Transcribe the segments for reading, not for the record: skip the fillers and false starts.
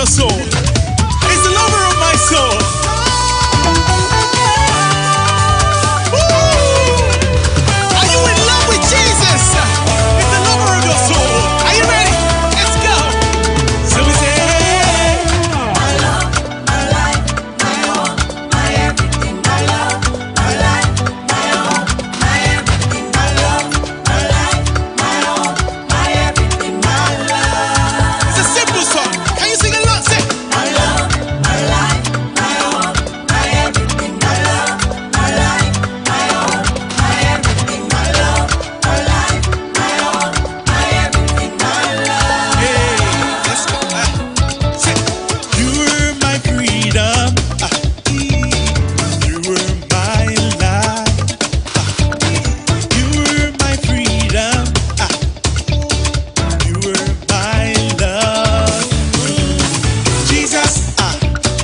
your soul. It's the lover of my soul. Are you in love with Jesus? It's the lover of your soul. Are you ready? Let's go. So we say, my love, my life, my all, my everything, my love, my life, my all, my everything, my love, my life, my all, my everything, my love. it's a simple song. Can you sing along? Say, My love, my life, my all, my everything, my love, my life, my all, my everything, my love, my life, my all, my everything, my love. hey, let's go. Say, you were my freedom. You were my life. You were my freedom. You were my love. Jesus,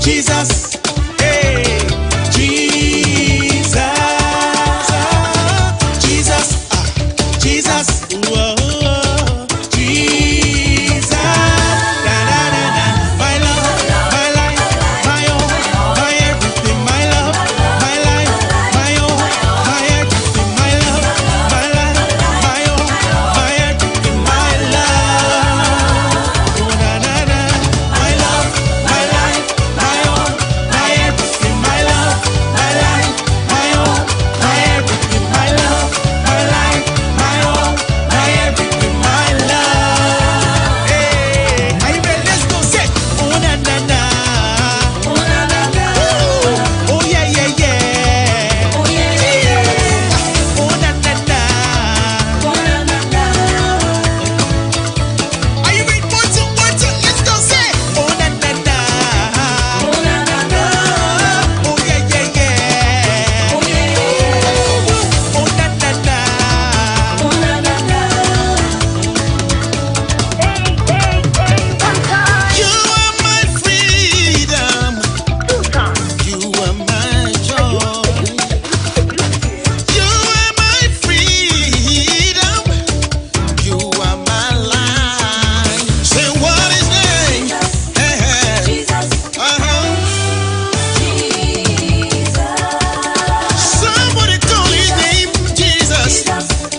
Jesus, hey, Jesus, Jesus, Jesus, whoa, Jesus, da da da da, my love, my life, my all, my everything, my love, my life, my all, my everything, my love, my life, my all, my everything, my love, oh na na na, my love, my life, my all, my everything, my love, my life, my all, my everything, my love, my life, my all, my everything, my love. Hey, are you ready? Let's go. Say, oh na na na, Oh na na na, oh yeah yeah yeah, oh yeah yeah yeah, oh na na na. oh na na na. Are you ready? 1, 2, 1, 2. Let's go. Say, oh na na na, Oh na na na, oh yeah yeah yeah, oh yeah yeah, oh na na na. oh na na na. You are my freedom. You are my joy. You are my freedom. You are my life. Say what is name? Hey, hey. Jesus, Jesus, Somebody call his name Jesus.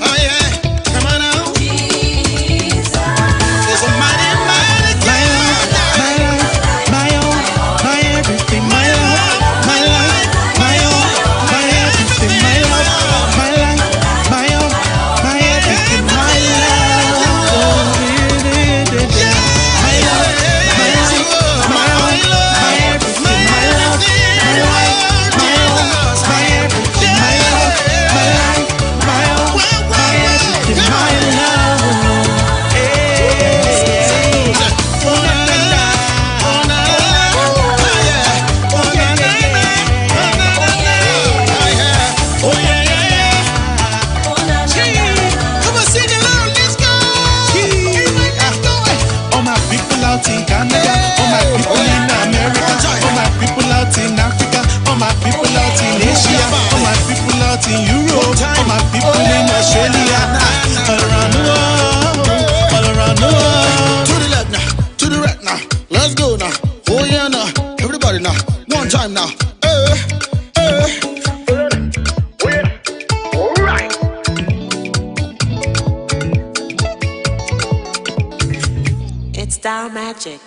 Oh yeah. Come on now. Jesus. There's a mighty, mighty God. My all, my everything, my love, my life, my all, my everything, my love, my life, my all, my everything, my love. My love, my life, my all, my everything, my love, my life, my all, my everything, my love, my life, my all, my everything, my love. All my people out in Canada, all my people in America, all my people out in Africa, all my people out in Asia, all my people out in Europe, all my people in Australia, all around the world, all around the world. To the left now, to the right now. Let's go now. Oh yeah now. Everybody now. One time now. It's Star Magic.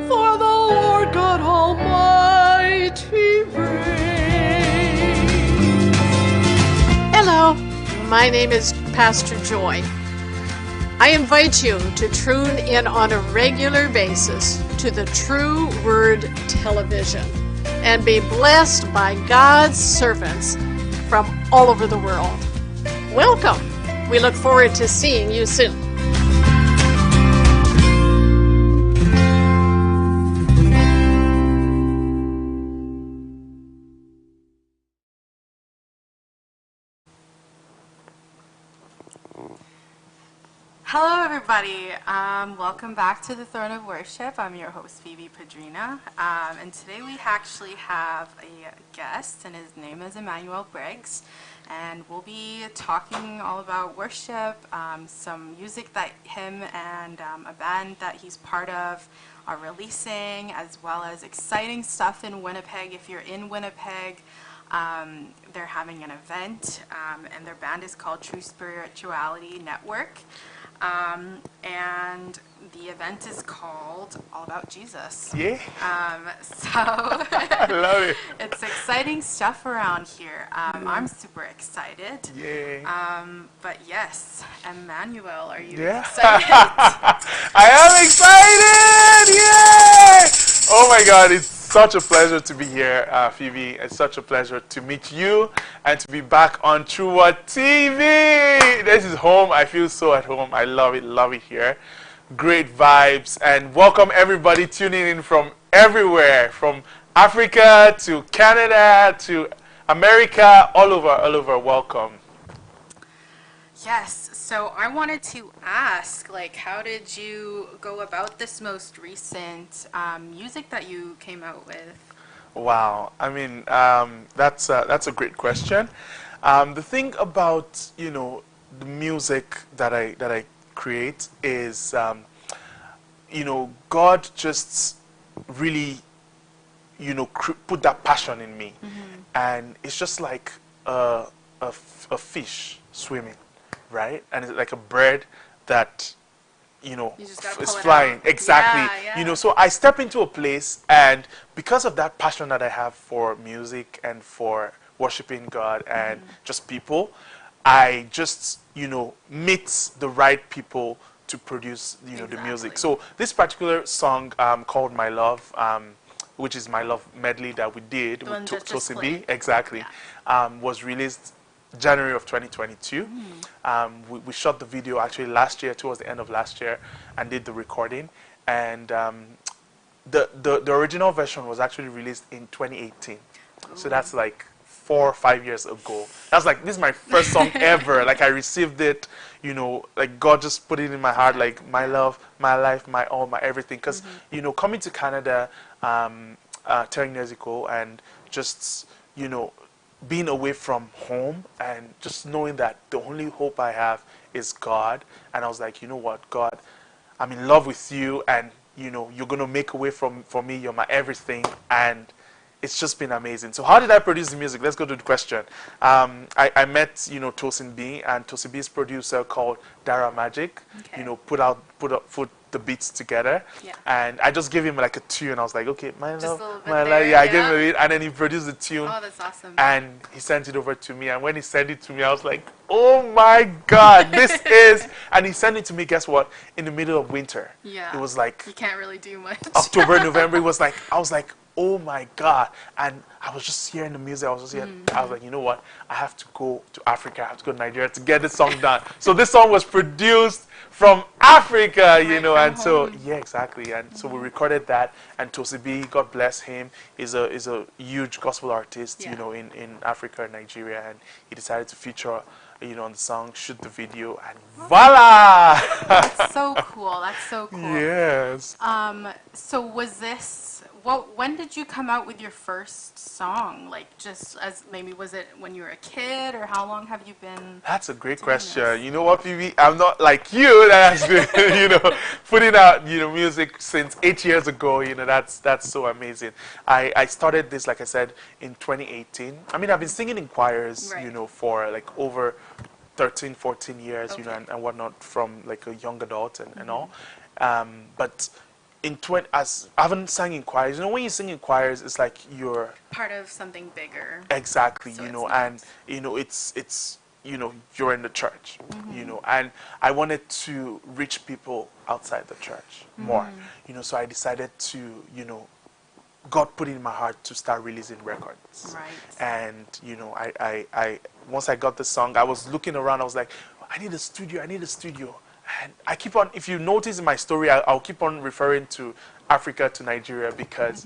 For the Lord God Almighty reigns. Hello, my name is Pastor Joy. I invite you to tune in on a regular basis to the True Word Television and be blessed by God's servants from all over the world. Welcome. We look forward to seeing you soon. Hello, everybody. Welcome back to the Throne of Worship. I'm your host, Phoebe Pedrina. And today we actually have a guest, and his name is Emmanuel Briggs. And we'll be talking all about worship, some music that him and a band that he's part of are releasing, as well as exciting stuff in Winnipeg. If you're in Winnipeg, they're having an event, and their band is called True Spirituality Network. And the event is called All About Jesus. Yeah. So I love it. it's exciting stuff around here. I'm super excited. Yeah. But yes, Emmanuel, are you Yeah. excited? I am excited! Yay! Oh my God, it's such a pleasure to be here, Phoebe. It's such a pleasure to meet you and to be back on True What TV. This is home. I feel so at home. I love it here. Great vibes, and welcome everybody tuning in from everywhere, from Africa to Canada to America, all over. Welcome. Yes, so I wanted to ask, like, how did you go about this most recent music that you came out with? Wow, I mean, that's a great question. The thing about the music that I create is God just really put that passion in me, and it's just like a fish swimming, right? And it's like a bird that just gotta is pull it flying. out. Exactly. Yeah. So I step into a place, and because of that passion that I have for music and for worshiping God and just people, I just meet the right people to produce the music. So this particular song called My Love, which is my love medley that we did The one with that just Tosin B, played. exactly, was released January of 2022. We shot the video actually last year, towards the end of last year, and did the recording. And the original version was actually released in 2018. So that's like 4 or 5 years ago. That's like, this is my first song ever. Like, I received it, like God just put it in my heart, like my love, my life, my all, my everything. Because, coming to Canada 10 years ago, and just, being away from home, and just knowing that the only hope I have is God. And I was like, you know what, God, I'm in love with you, and, you're going to make a way for me. You're my everything. And it's just been amazing. So how did I produce the music? Let's go to the question. I met, Tosin B, and Tosin B's producer called Dara Magic, Okay. put the beats together. Yeah. And I just gave him like a tune. I was like, okay, my Just love, a little bit my there, life. Yeah, I yeah. gave him a beat, and then he produced the tune. Oh, that's awesome. And he sent it over to me. And when he sent it to me, I was like, oh my God, this is. And he sent it to me, guess what? In the middle of winter. Yeah. It was like You can't really do much. October, November. It was like, I was like, oh my God. And I was just hearing the music. I was like, you know what? I have to go to Africa. I have to go to Nigeria to get this song done. So this song was produced from Africa, Right from and so, home. yeah, exactly. And so we recorded that. And Tosin B, God bless him, is a huge gospel artist, Yeah. in Africa and Nigeria. And he decided to feature, on the song, shoot the video, and voila! That's so cool. That's so cool. Yes. So was this, when did you come out with your first song? Like, just as, maybe was it when you were a kid, or how long have you been? That's a great doing question. this? You know what, Phoebe? I'm not like you that has been, putting out, music since 8 years ago. That's so amazing. I started this, like I said, in 2018. I mean, I've been singing in choirs, Right. for like over 13, 14 years, Okay. and whatnot, from like a young adult and all. But as I haven't sang in choirs. When you sing in choirs, it's like you're Part of something bigger. exactly, So it's and it's you're in the church, and I wanted to reach people outside the church more, so I decided to, God put it in my heart to start releasing records. Right. And, I once I got the song, I was looking around, I was like, I need a studio. And I keep on, if you notice in my story, I'll keep on referring to Africa, to Nigeria, because,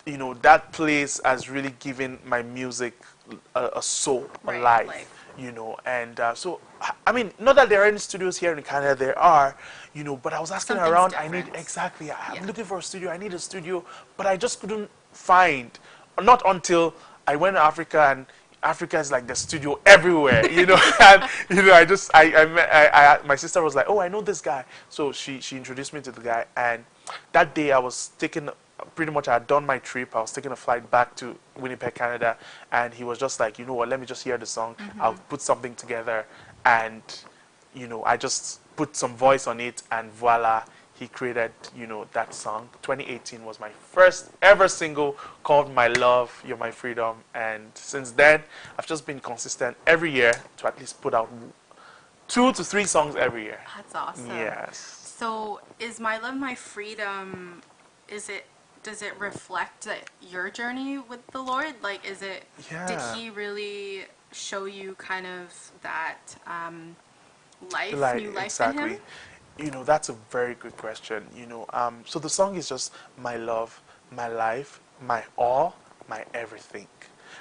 that place has really given my music a soul, a Right, life. life. And so I mean, not that there are any studios here in Canada, there are, but I was asking Something's around. different. I'm Yeah. looking for a studio. I need a studio, but I just couldn't find. Not until I went to Africa, and Africa is like the studio everywhere, And my sister was like, "Oh, I know this guy," so she introduced me to the guy, and that day I was taking. Pretty much, I had done my trip. I was taking a flight back to Winnipeg, Canada, and he was just like, "You know what? Let me just hear the song. I'll put something together," and I just put some voice on it, and voila, he created, that song. 2018 was my first ever single called "My Love, You're My Freedom," and since then, I've just been consistent every year to at least put out 2 to 3 songs every year. That's awesome. Yes. So is My Love, My Freedom, does it reflect your journey with the Lord? Like, did Yeah. he really show you kind of that new life Exactly. in him? That's a very good question. So the song is just my love, my life, my all, my everything.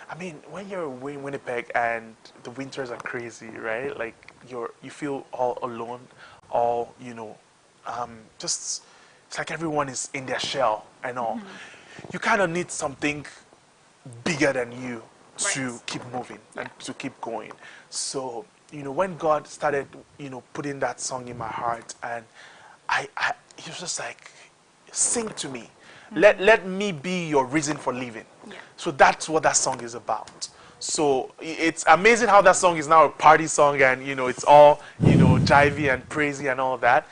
I mean, when you're in Winnipeg and the winters are crazy, right? Like you feel all alone, all just it's like everyone is in their shell and all. You kind of need something bigger than you to Right. keep moving and Yeah. to keep going. So, when God started, putting that song in my heart, and he was just like, sing to me. Let me be your reason for living. Yeah. So that's what that song is about. So it's amazing how that song is now a party song, and it's all jivey and praisey and all that.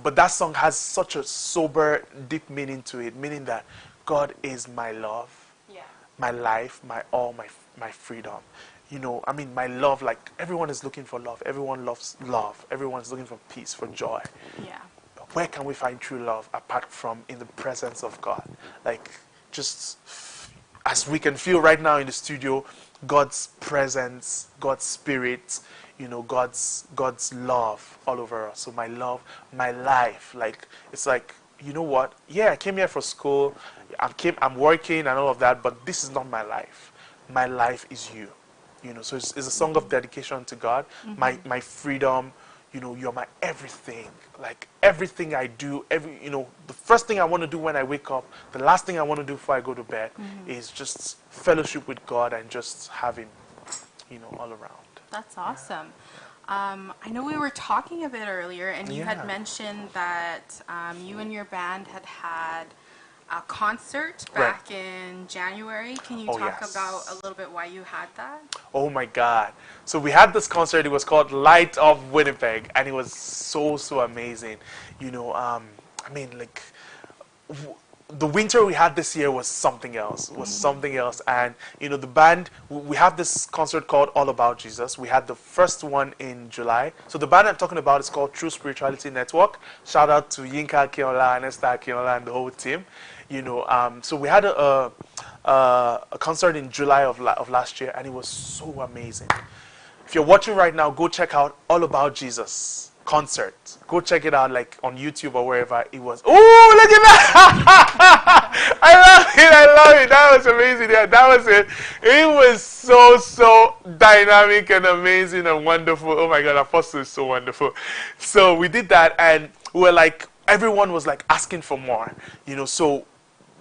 But that song has such a sober, deep meaning to it, meaning that God is my love, Yeah. my life, my all, my freedom. I mean, my love, like everyone is looking for love. Everyone loves love. Everyone's looking for peace, for joy. Yeah. Where can we find true love apart from in the presence of God? Like, just as we can feel right now in the studio, God's presence, God's spirit, God's love all over us. So my love, my life, like, it's like, you know what? Yeah, I came here for school. I'm working and all of that, but this is not my life. My life is you. So it's a song of dedication to God. My freedom, you're my everything. Like everything I do, the first thing I want to do when I wake up, the last thing I want to do before I go to bed is just fellowship with God and just have Him, all around. That's awesome. I know we were talking a bit earlier, and you Yeah. had mentioned that you and your band had a concert Right. back in January. Can you Oh, talk yes. about a little bit why you had that? Oh my God. So we had this concert, it was called Light of Winnipeg, and it was so amazing. I mean, like, the winter we had this year was something else. And the band, we have this concert called All About Jesus. We had the first one in July. So the band I'm talking about is called True Spirituality Network. Shout out to Yinka Akinola and Esther Akinola and the whole team. So we had a concert in July of last year, and it was so amazing. If you're watching right now, go check out All About Jesus concert. Go check it out, like on YouTube or wherever it was. Oh, look at that! I love it. That was amazing. Yeah, that was it. It was so dynamic and amazing and wonderful. Oh my God, Apostle is so wonderful. So we did that, and we were like, everyone was like asking for more. So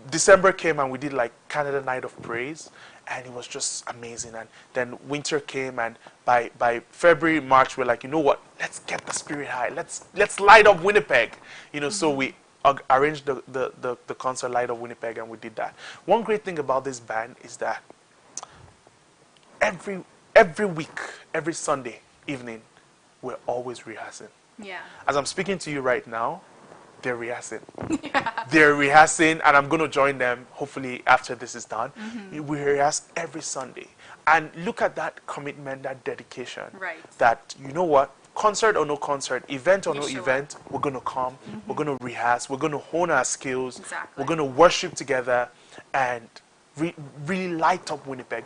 December came and we did like Canada Night of Praise, and it was just amazing. And then winter came, and by February, March, we're like, you know what? Let's get the spirit high. Let's light up Winnipeg. So we arranged the concert Light Up Winnipeg, and we did that. One great thing about this band is that every week, every Sunday evening, we're always rehearsing. Yeah. As I'm speaking to you right now, they're rehearsing. They're rehearsing, and I'm going to join them hopefully after this is done. We rehearse every Sunday. And look at that commitment, that dedication. Right. That, you know what, concert or no concert, event or You no show event, we're going to come, we're going to rehearse, we're going to hone our skills, Exactly. we're going to worship together and really light up Winnipeg.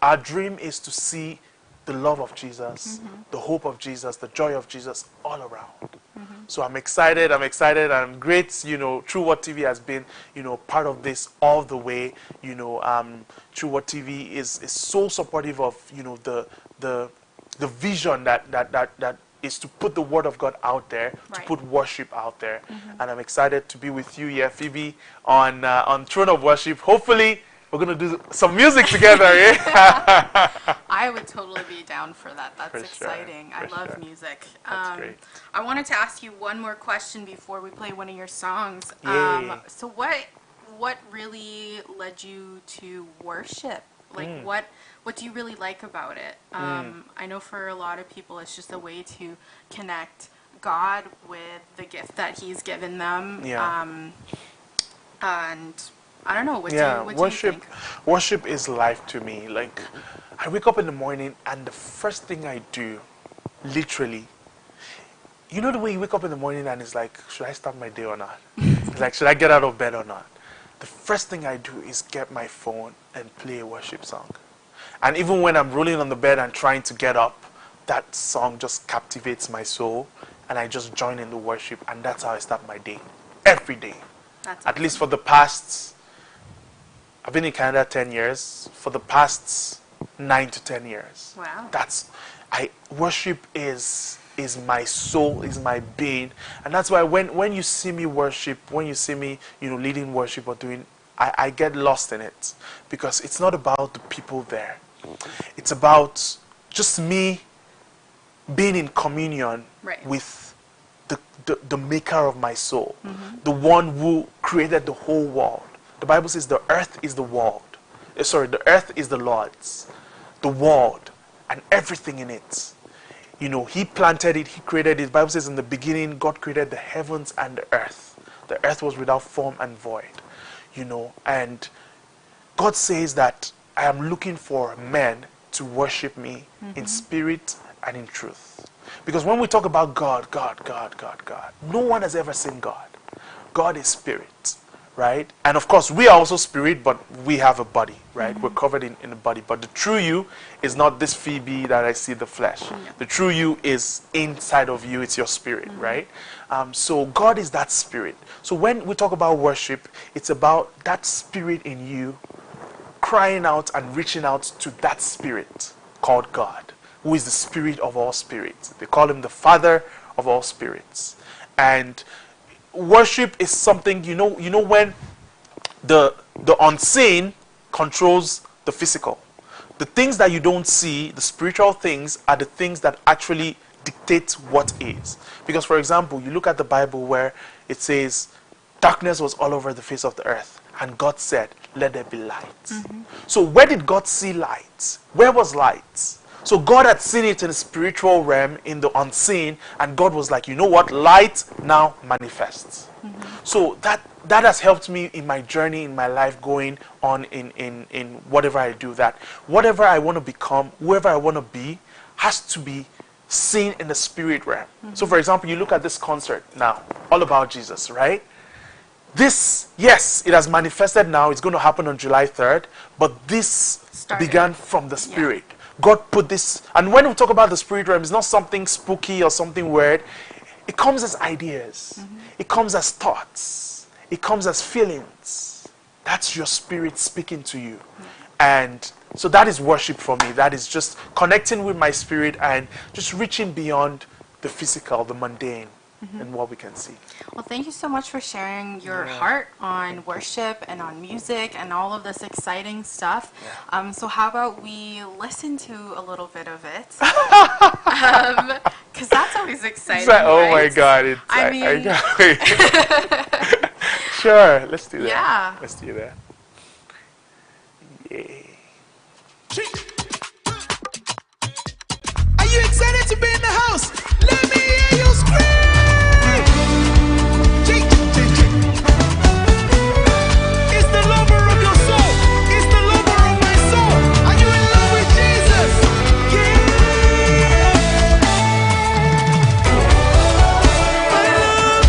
Our dream is to see the love of Jesus, the hope of Jesus, the joy of Jesus all around. So I'm excited, I'm great, True What TV has been, part of this all the way, True What TV is so supportive of, the the vision that is to put the word of God out there, to Right. put worship out there. And I'm excited to be with you here, Phoebe, on Throne of Worship. Hopefully, we're going to do some music together. Yeah? I would totally be down for that. That's For sure, exciting. I for love sure. music. That's great. I wanted to ask you one more question before we play one of your songs. Yay. So what really led you to worship? Like what do you really like about it? I know for a lot of people it's just a way to connect God with the gift that He's given them. Yeah. And I don't know. What do worship. you think? Worship is life to me. Like, I wake up in the morning and the first thing I do, literally, you know the way you wake up in the morning and it's like, should I start my day or not? It's like, should I get out of bed or not? The first thing I do is get my phone and play a worship song. And even when I'm rolling on the bed and trying to get up, that song just captivates my soul, and I just join in the worship, and that's how I start my day. Every day. That's At least for the past, I've been in Canada 10 years. For the past 9 to 10 years. Wow. Worship is my soul, is my being. And that's why when you see me worship, when you see me, leading worship or doing, I get lost in it. Because it's not about the people there. It's about just me being in communion Right. with the maker of my soul, the one who created the whole world. The Bible says the earth is the world. The earth is the Lord's, the world, and everything in it. He planted it, He created it. The Bible says in the beginning, God created the heavens and the earth. The earth was without form and void. And God says that I am looking for men to worship me in spirit and in truth. Because when we talk about God, no one has ever seen God. God is spirit, right? And of course, we are also spirit, but we have a body, right? We're covered in a body. But the true you is not this Phoebe that I see the flesh. The true you is inside of you. It's your spirit, right? So God is that spirit. So when we talk about worship, it's about that spirit in you crying out and reaching out to that spirit called God, who is the spirit of all spirits. They call Him the Father of all spirits. And worship is something, when the unseen controls the physical. The things that you don't see, the spiritual things, are the things that actually dictate what is. Because, for example, you look at the Bible where it says, darkness was all over the face of the earth, and God said, let there be light. So where did God see light? Where was light? So God had seen it in the spiritual realm, in the unseen, and God was like, you know what? Light now manifests. So that has helped me in my journey, in my life, going on in whatever I do. That whatever I want to become, whoever I want to be, has to be seen in the spirit realm. So for example, you look at this concert now, all about Jesus, right? This, yes, it has manifested now. It's going to happen on July 3rd, but this began from the spirit. God put this, and when we talk about the spirit realm, it's not something spooky or something weird. It comes as ideas. It comes as thoughts. It comes as feelings. That's your spirit speaking to you. And so that is worship for me. That is just connecting with my spirit and just reaching beyond the physical, the mundane, and what we can see. Well, thank you so much for sharing your heart on worship and on music and all of this exciting stuff. So how about we listen to a little bit of it? Because that's always exciting, Oh right? my God. I mean... Sure, let's do that. Yeah. Let's do that. Yay. Are you excited to be in the house? Let me hear you scream! It's the lover of your soul. It's the lover of my soul. Are you in love with Jesus? Yeah. My love.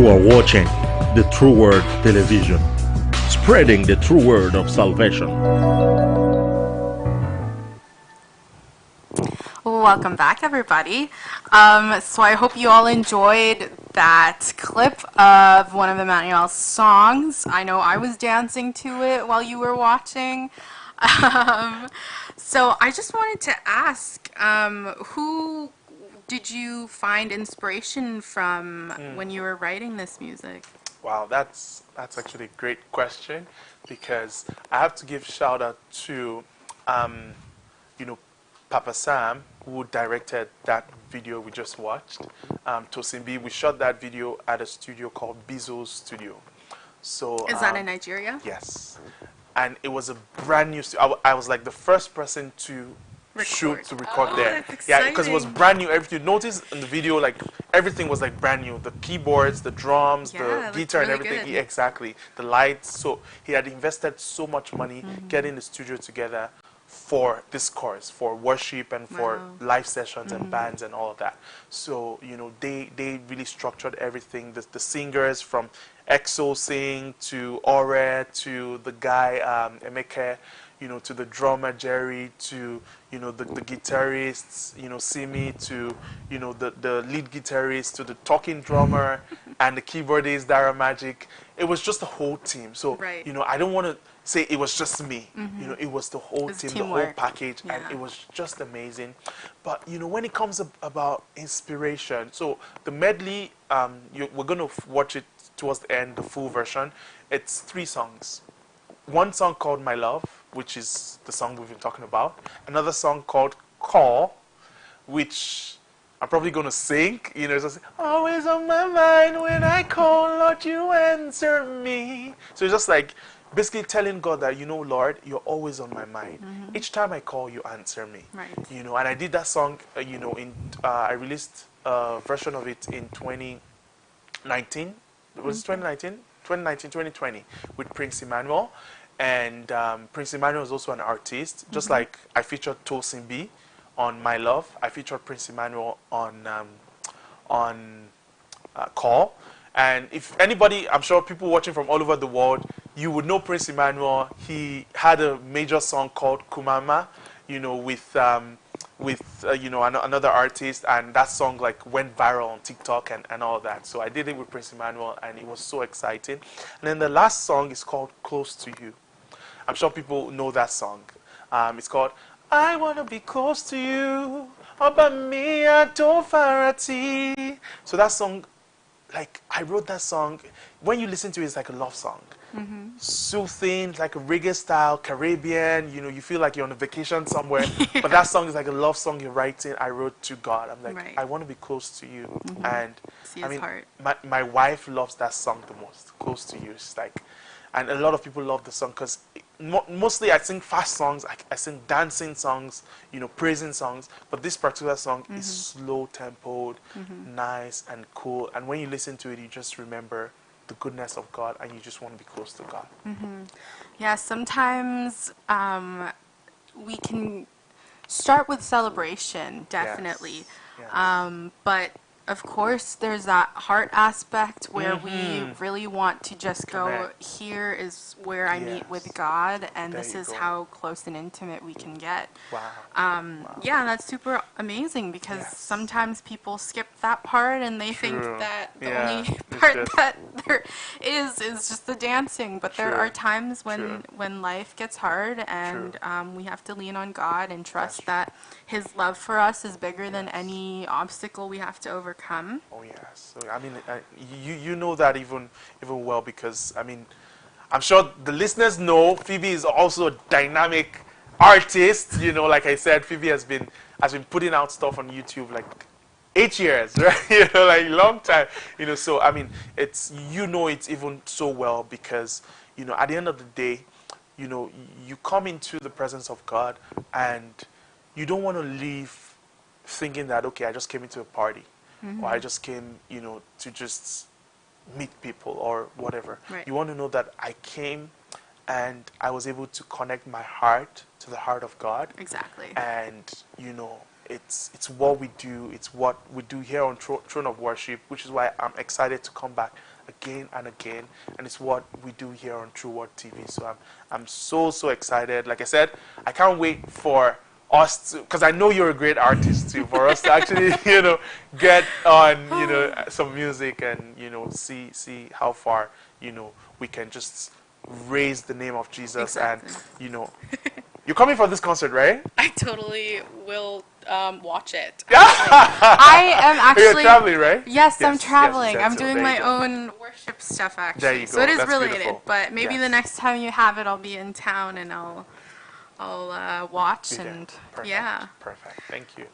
You are watching the True Word Television, spreading the true word of salvation. Welcome back, everybody. So I hope you all enjoyed that clip of one of Emmanuel's songs. I know I was dancing to it while you were watching. So I just wanted to ask, who did you find inspiration from when you were writing this music? Wow, that's actually a great question, because I have to give shout out to you know, Papa Sam, who directed that video we just watched. Tosimbi, we shot that video at a studio called Bizo's Studio. So Is that in Nigeria? yes, and it was a brand new studio. I was like the first person to record Oh, there. that's Yeah, because it was exciting. brand new. Everything. Notice in the video, like everything was like brand new. The keyboards, the drums, Yeah, the it looked guitar, and really everything. good. Yeah, exactly. The lights. So he had invested so much money getting the studio together for this course, for worship and for Wow. live sessions and bands and all of that. So, you know, they really structured everything. The singers from EXO Sing to Ore to the guy Emeke, you know, to the drummer Jerry, to, you know, the guitarists, you know, Simi, to, you know, the lead guitarist, to the talking drummer and the keyboardist Dara Magic. It was just a whole team. So, Right. you know, I don't want to say it was just me. You know, it was the whole It's team, the teamwork. whole package, and Yeah. it was just amazing. But you know, when it comes about inspiration, so the medley, we're gonna watch it towards the end, the full version. It's 3 songs. One song called "My Love," which is the song we've been talking about. Another song called "Call," which I'm probably gonna sing. You know, it's just always on my mind when I call, Lord, you answer me. So it's just like basically telling God that, you know, Lord, you're always on my mind. Each time I call, you answer me. Right. You know, and I did that song. You know, I released a version of it in 2019. It was 2019, 2020 with Prince Emmanuel. And Prince Emmanuel is also an artist. Just like I featured Tosin B on My Love, I featured Prince Emmanuel on Call. And if anybody, I'm sure people watching from all over the world, you would know Prince Emmanuel. He had a major song called Kumama, you know, with you know, another artist, and that song like went viral on TikTok and all that. So I did it with Prince Emmanuel, and it was so exciting. And then the last song is called Close to You. I'm sure people know that song. It's called I Wanna Be Close to You, Oba Mia Tofarati. So that song, like, I wrote that song. When you listen to it, it's like a love song. Soothing, like a reggae style, Caribbean. You know, you feel like you're on a vacation somewhere. But that song is like a love song you're writing. I wrote to God. I'm like, Right. I want to be close to you. And See I his mean, heart. my wife loves that song the most. Close to You. It's like, and a lot of people love the song because mostly I sing fast songs. I sing dancing songs, you know, praising songs. But this particular song is slow tempoed, nice and cool. And when you listen to it, you just remember the goodness of God, and you just want to be close to God. Yeah, sometimes we can start with celebration, definitely. Yes. But of course, there's that heart aspect where we really want to just go, Connect. here is where I meet with Yes. God, and There this you is go. how close and intimate we can get. Wow. Yeah, that's super amazing because Yes. sometimes people skip that part and they True. think that the Yeah, only it's part just- that there is just the dancing. But there True. are times True. when life gets hard and we have to lean on God and trust That's that His love for us is bigger than any obstacle we have to overcome. Oh yes. So, I mean, you know that even well, because I mean, I'm sure the listeners know Phoebe is also a dynamic artist. You know, like I said, Phoebe has been putting out stuff on YouTube like 8 years, right? You know, like long time. You know, so I mean, it's, you know, it's even so well because, you know, at the end of the day, you know, you come into the presence of God and you don't want to leave thinking that, okay, I just came into a party, or I just came, you know, to just meet people or whatever. Right. You want to know that I came and I was able to connect my heart to the heart of God. Exactly. And, you know, it's what we do. It's what we do here on Throne of Worship, which is why I'm excited to come back again and again, and it's what we do here on True Word TV. So I'm so excited. Like I said, I can't wait for us to, because I know you're a great artist too, for us to actually get on some music and see how far we can just raise the name of Jesus. Exactly. And you're coming for this concert, right? I totally will watch it. I am actually. You're traveling, right? Yes, I'm traveling. Yes, I'm doing there my you go. own worship stuff actually. There you So go. it is That's related. beautiful. But maybe the next time you have it, I'll be in town and I'll watch Be there. and Perfect. yeah. Perfect. Thank you.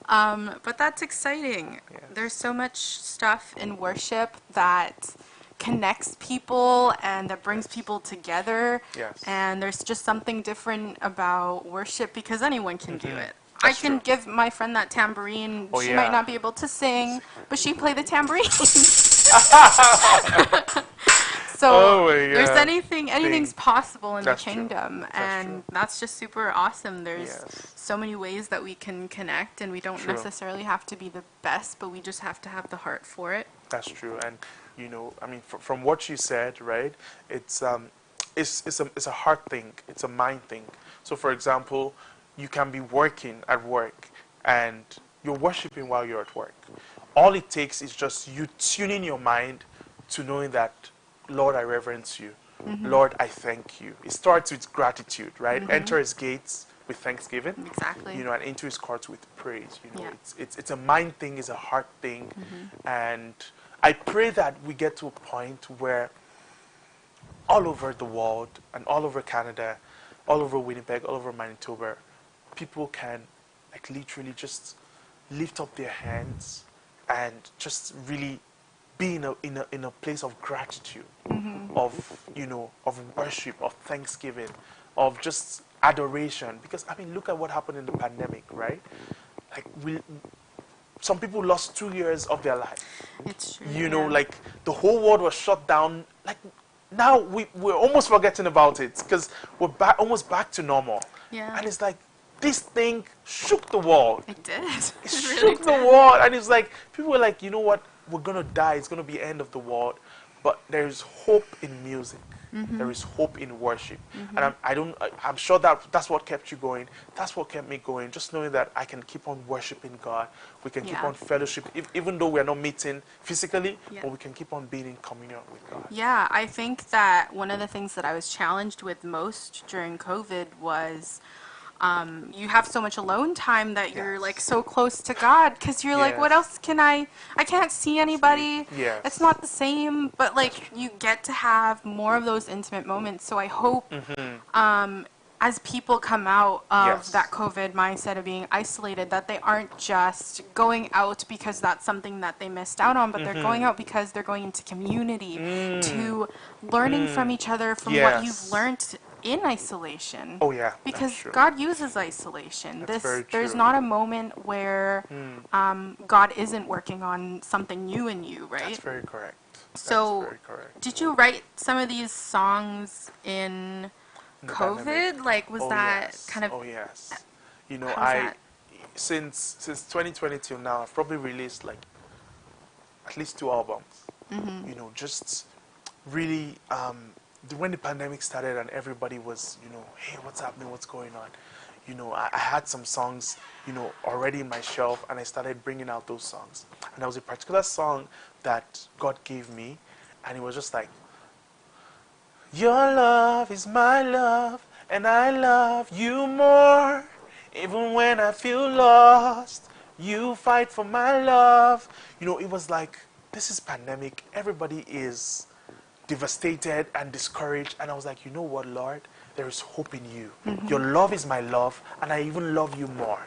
But that's exciting. Yes. There's so much stuff in worship that connects people and that brings people together. Yes. And there's just something different about worship because anyone can do it. That's I can true. give my friend that tambourine. Oh, She yeah. might not be able to sing, but she played the tambourine. So Oh, my there's God. anything's possible in That's the true. kingdom, That's and true. that's just super awesome. There's Yes. so many ways that we can connect, and we don't True. necessarily have to be the best, but we just have to have the heart for it. That's true. And I mean, from what you said, right? It's a heart thing. It's a mind thing. So, for example, you can be working at work and you're worshiping while you're at work. All it takes is just you tuning your mind to knowing that, Lord, I reverence you. Lord, I thank you. It starts with gratitude, right? Enter his gates with thanksgiving. Exactly. And into his courts with praise. Yeah. It's a mind thing, it's a heart thing. And I pray that we get to a point where all over the world and all over Canada, all over Winnipeg, all over Manitoba, people can like literally just lift up their hands and just really be in a place of gratitude, of worship, of thanksgiving, of just adoration. Because I mean, look at what happened in the pandemic, right? Like some people lost 2 years of their life. It's true. Like the whole world was shut down. Like now we're almost forgetting about it because we're almost back to normal. Yeah. And it's like this thing shook the world. It did. It It shook really the did. world, and it's like people were like, you know what? We're gonna die. It's gonna be the end of the world. But there is hope in music. There is hope in worship, and I'm sure that's what kept you going. That's what kept me going. Just knowing that I can keep on worshiping God. We can keep Yeah. on fellowship, even though we're not meeting physically, Yeah. but we can keep on being in communion with God. Yeah, I think that one of the things that I was challenged with most during COVID was you have so much alone time that you're Yes. like so close to God because you're like, what Yes. else can I can't see anybody. Yes. It's not the same, but like you get to have more of those intimate moments. So I hope as people come out of Yes. that COVID mindset of being isolated, that they aren't just going out because that's something that they missed out on, but they're going out because they're going into community, to learning from each other, from what you've Yes. learned in isolation. Oh yeah, Because that's true. God uses isolation. That's very There's true. not a moment where God isn't working on something new in you, right? That's very correct. So, That's very correct. did you write some of these songs in the COVID? pandemic. Like, was that Yes. kind of? Oh yes. how's I that? since 2020 till now, I've probably released like at least 2 albums. Just really when the pandemic started and everybody was, hey, what's happening? What's going on? I had some songs, already in my shelf, and I started bringing out those songs. And there was a particular song that God gave me, and it was just like, your love is my love, and I love you more. Even when I feel lost, you fight for my love. It was like, this is pandemic. Everybody is devastated and discouraged. And I was like, you know what, Lord? There is hope in you. Your love is my love, and I even love you more.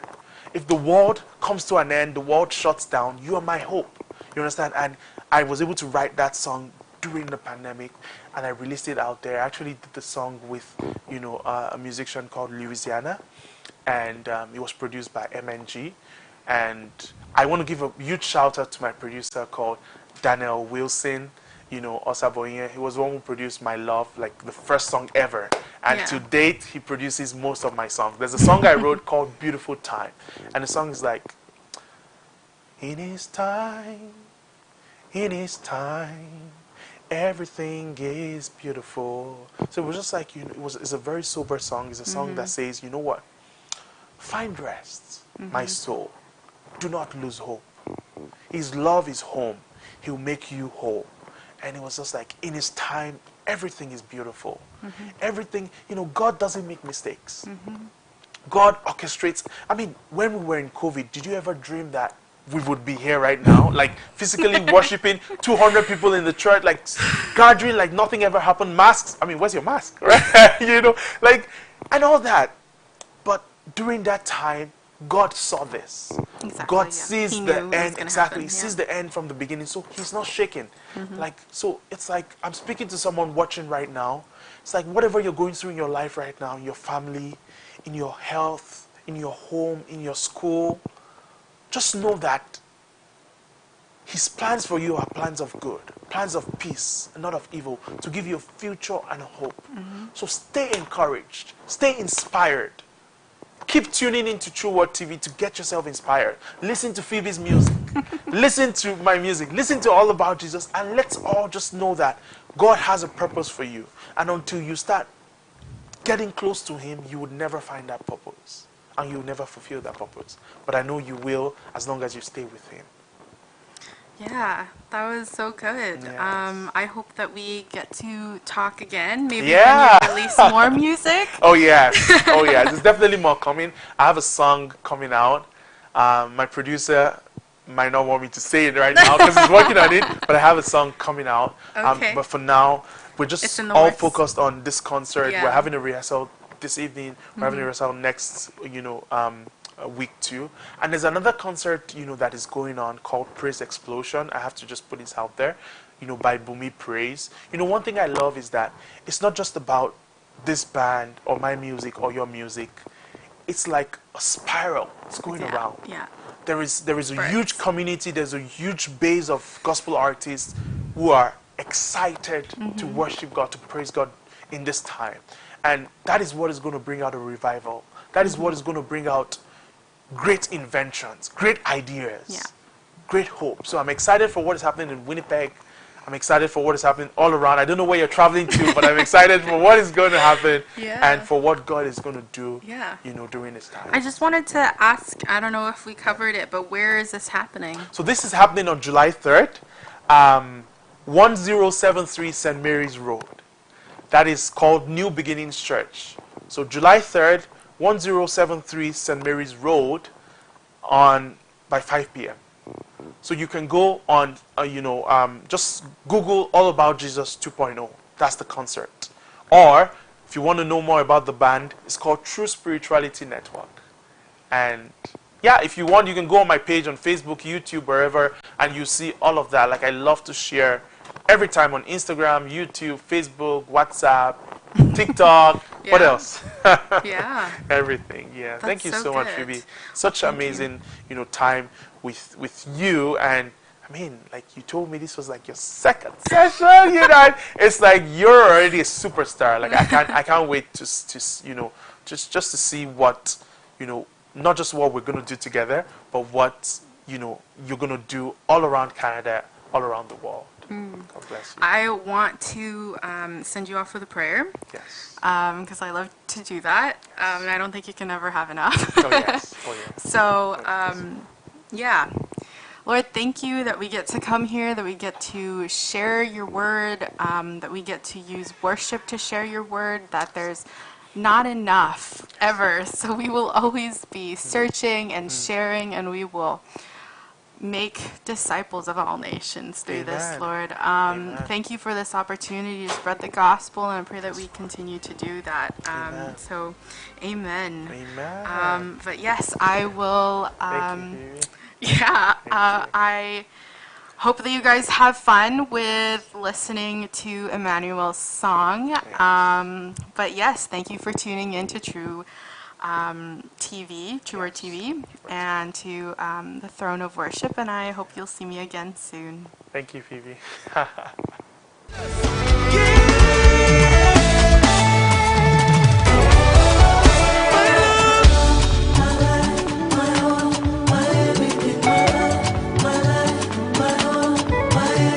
If the world comes to an end, the world shuts down, you are my hope. You understand? And I was able to write that song during the pandemic, and I released it out there. I actually did the song with, a musician called Louisiana, and it was produced by MNG. And I want to give a huge shout out to my producer called Daniel Wilson, Osaboye. He was the one who produced My Love, like the first song ever. And Yeah. to date, he produces most of my songs. There's a song I wrote called Beautiful Time. And the song is like, in his time, In His time, everything is beautiful. So it was just like, it's a very sober song. It's a song that says, you know what? Find rest, my soul. Do not lose hope. His love is home. He'll make you whole. And it was just like, in His time, everything is beautiful. Everything, God doesn't make mistakes. God orchestrates. I mean, when we were in COVID, did you ever dream that we would be here right now? Like, physically worshiping 200 people in the church, like, gathering like nothing ever happened. Masks. I mean, where's your mask? Right? And all that. But during that time, God saw this. Exactly, God yeah. sees He the knew it was end. gonna Exactly. happen, He yeah. sees the end from the beginning. So He's not shaken. So it's like I'm speaking to someone watching right now. It's like whatever you're going through in your life right now, in your family, in your health, in your home, in your school, just know that His plans for you are plans of good, plans of peace, and not of evil, to give you a future and a hope. So stay encouraged, stay inspired. Keep tuning into True Word TV to get yourself inspired. Listen to Phoebe's music. Listen to my music. Listen to All About Jesus. And let's all just know that God has a purpose for you. And until you start getting close to Him, you would never find that purpose. And you'll never fulfill that purpose. But I know you will, as long as you stay with Him. Yeah, that was so good. Yes. I hope that we get to talk again. Maybe Yeah. when you release more music. Oh yes, oh yeah. There's definitely more coming. I have a song coming out. My producer might not want me to say it right now because he's working on it. But I have a song coming out. Okay. But for now, we're It's just in the all works. focused on this concert. Yeah. We're having a rehearsal this evening. We're having a rehearsal next, week 2. And there's another concert, that is going on called Praise Explosion. I have to just put this out there, by Bumi Praise. One thing I love is that it's not just about this band or my music or your music. It's like a spiral. It's going around. Yeah. There is a Spreads. huge community. There's a huge base of gospel artists who are excited to worship God, to praise God in this time. And that is what is going to bring out a revival. That is what is going to bring out great inventions, great ideas, Yeah. great hope. So I'm excited for what is happening in Winnipeg. I'm excited for what is happening all around. I don't know where you're traveling to, but I'm excited for what is going to happen and for what God is going to do, Yeah. during this time. I just wanted to ask, I don't know if we covered it, but where is this happening? So this is happening on July 3rd, 1073 St. Mary's Road. That is called New Beginnings Church. So July 3rd, 1073 St. Mary's Road by 5 p.m. So you can go on, just Google All About Jesus 2.0. That's the concert. Or if you want to know more about the band, it's called True Spirituality Network. And yeah, if you want, you can go on my page on Facebook, YouTube, wherever, and you see all of that. Like, I love to share every time on Instagram, YouTube, Facebook, WhatsApp, TikTok. What Yeah. else? Yeah. Everything. Yeah. Thank you so so much, good. Phoebe. Such amazing, time with you. And I mean, like, you told me this was like your second session. It's like you're already a superstar. Like, I can't wait to just to see what, not just what we're gonna do together, but what you're gonna do all around Canada, all around the world. God bless you. I want to send you off with a prayer Yes. because I love to do that. And I don't think you can ever have enough. Oh yes. Oh yes. So, yeah. Lord, thank you that we get to come here, that we get to share your word, that we get to use worship to share your word, that there's not enough ever. So we will always be searching and sharing, and we will make disciples of all nations through this, Amen. Lord. Amen. Thank you for this opportunity to spread the gospel, and I pray that we continue to do that. Amen. So, amen. Amen. But yes, I will. Thank you, Phoebe. Yeah, you. I hope that you guys have fun with listening to Emmanuel's song. But yes, thank you for tuning in to True TV, Truer TV, and to the Throne of Worship. And I hope you'll see me again soon. Thank you, Phoebe. My everything, my love, my life, my all, my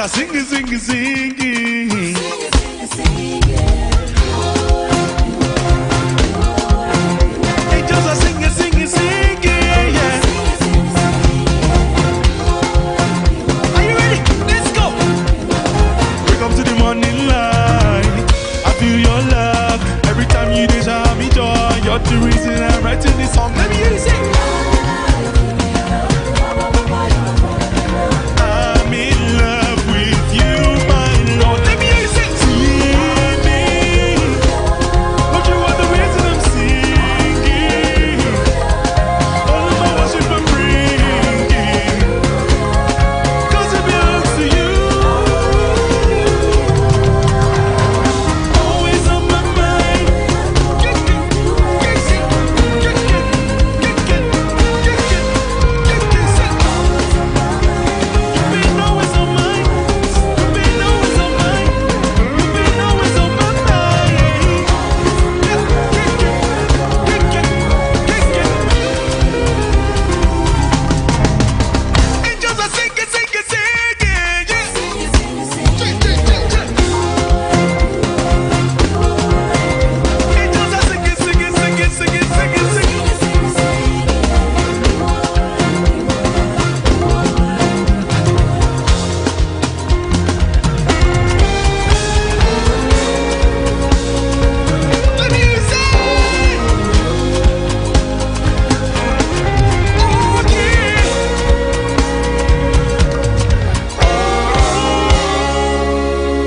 are singing, singing, singing. Angels are singing, singing, singing. Yeah. Are you ready? Let's go. Wake up to the morning light. I feel your love. Every time you shower me joy. You're the reason I'm writing this song. Let me hear you sing. I'm in love with you, my Lord. Let me hear you sing. See me. Don't you want the reason I'm singing? All of my worship I'm bringing. 'Cause it belongs to you. Always on my mind. Get it, get it, get it, get it, get it, get it, sing. You've been always on mine. You've been always on mine. You've been always on my mind. Get it, get it, get it, get it. Angels are singing, singing, singing, yeah. Angels are singing, singing, singing, singing, singing, singing. Let me hear you say, oh yeah.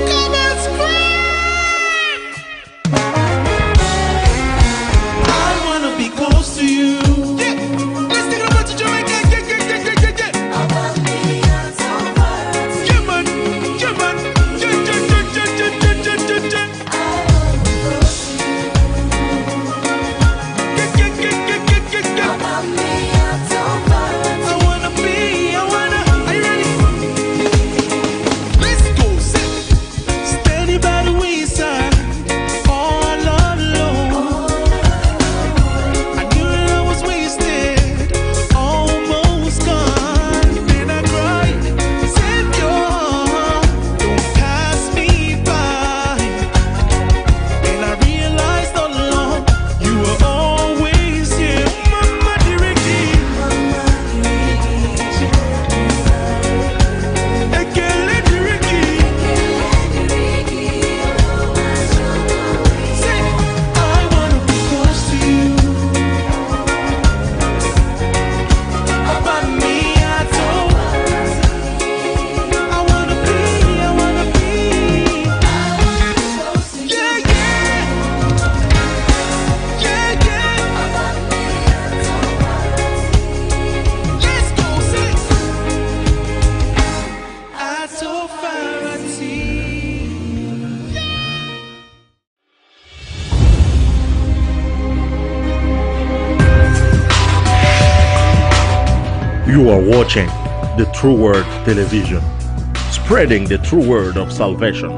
Come and scream. I wanna be close to you. Yeah, let's take a run to Jamaica. Yeah, yeah, yeah, yeah, yeah, yeah. Yeah, man, yeah, man. Yeah, yeah, yeah, yeah, yeah, yeah, yeah, yeah, yeah. Yeah, yeah, yeah, yeah, yeah, yeah, yeah. I wanna be, are you ready? Let's go, sit. Standing by the wayside, all alone. I knew that I was wasted, almost gone. Then I cried, Savior, don't pass me by. And I realized all along, you were always here. Mama Diriki, Ekele Diriki. Say, I wanna be close to you. About me, I told. I wanna be. Yeah, yeah. Yeah, yeah. Let's go, say. I told Farati. You are watching the True Word Television, spreading the true word of salvation.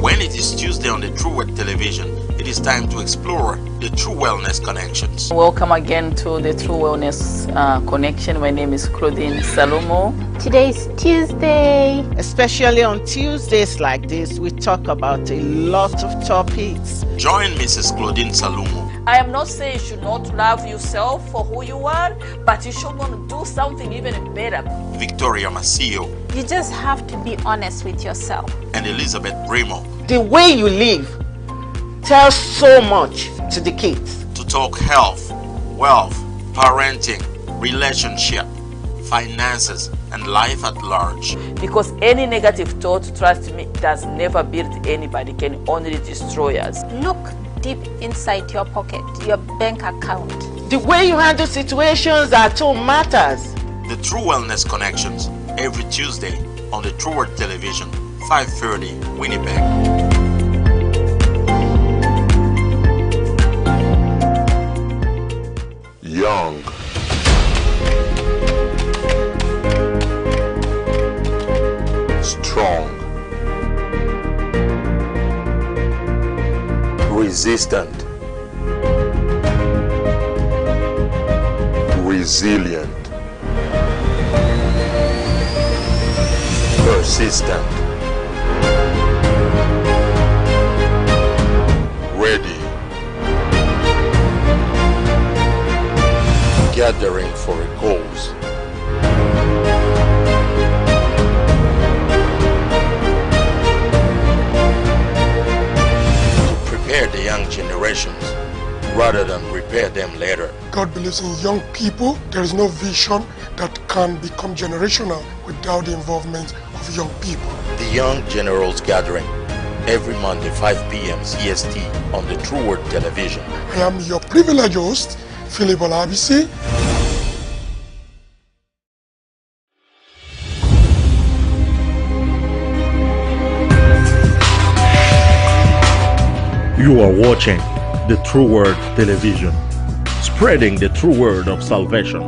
When it is Tuesday on the True Word Television, it is time to explore the True Wellness Connections. Welcome again to the True Wellness Connection. My name is Claudine Salomo. Today is Tuesday. Especially on Tuesdays like this, we talk about a lot of topics. Join Mrs. Claudine Salomo. I am not saying you should not love yourself for who you are, but you should want to do something even better. Victoria Masio You just have to be honest with yourself. and Elizabeth Bremo The way you live tells so much to the kids. to talk health, wealth, parenting, relationship, finances, and life at large. Because any negative thought, trust me, does never build anybody, can only destroy us. Look deep inside your pocket, your bank account. The way you handle situations at home matters. The True Wellness Connections, every Tuesday on the True Word Television, 5:30, Winnipeg. Young, strong, resistant, resilient, Persistent. Ready. Gathering for a cause. To prepare the young generations rather than repair them later. God believes in young people. There is no vision that can become generational without the involvement of young people. The Young Generals Gathering, every Monday 5 p.m. CST on the True Word Television. I am your privileged host, Philip Olabisi. You are watching the True Word Television, spreading the true word of salvation.